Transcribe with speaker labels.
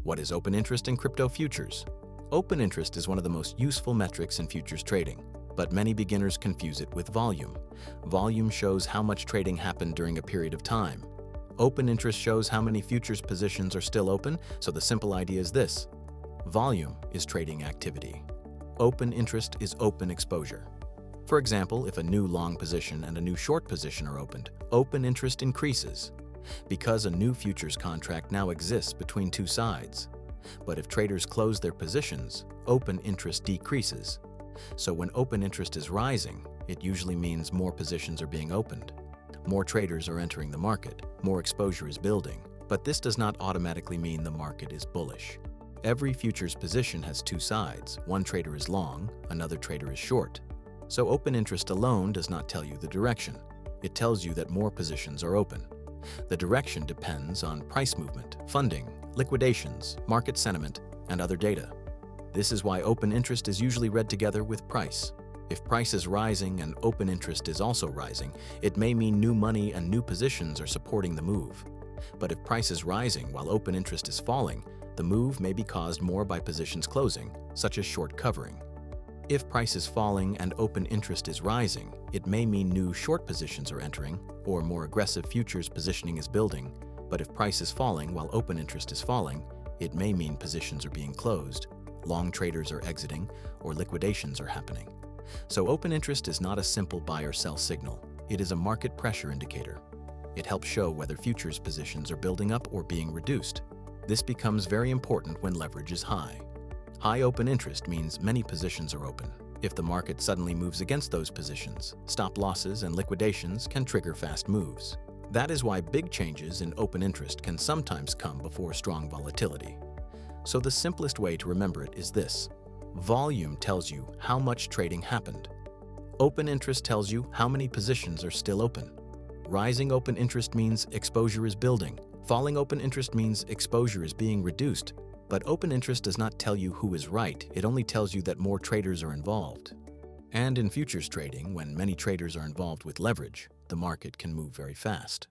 Speaker 1: What is open interest in crypto futures? Open interest is one of the most useful metrics in futures trading, but many beginners confuse it with volume. Volume shows how much trading happened during a period of time. Open interest shows how many futures positions are still open, so the simple idea is this. Volume is trading activity. Open interest is open exposure. For example, if a new long position and a new short position are opened, open interest increases, because a new futures contract now exists between two sides. But if traders close their positions, open interest decreases. So when open interest is rising, it usually means more positions are being opened. More traders are entering the market, more exposure is building, but this does not automatically mean the market is bullish. Every futures position has two sides. One trader is long, another trader is short. So open interest alone does not tell you the direction. It tells you that more positions are open. The direction depends on price movement, funding, liquidations, market sentiment, and other data. This is why open interest is usually read together with price. If price is rising and open interest is also rising, it may mean new money and new positions are supporting the move. But if price is rising while open interest is falling, the move may be caused more by positions closing, such as short covering. If price is falling and open interest is rising, it may mean new short positions are entering, or more aggressive futures positioning is building. But if price is falling while open interest is falling, it may mean positions are being closed, long traders are exiting, or liquidations are happening. So open interest is not a simple buy or sell signal. It is a market pressure indicator. It helps show whether futures positions are building up or being reduced. This becomes very important when leverage is high. High open interest means many positions are open. If the market suddenly moves against those positions, stop losses and liquidations can trigger fast moves. That is why big changes in open interest can sometimes come before strong volatility. So the simplest way to remember it is this. Volume tells you how much trading happened. Open interest tells you how many positions are still open. Rising open interest means exposure is building. Falling open interest means exposure is being reduced. But open interest does not tell you who is right, it only tells you that more traders are involved. And in futures trading, when many traders are involved with leverage, the market can move very fast.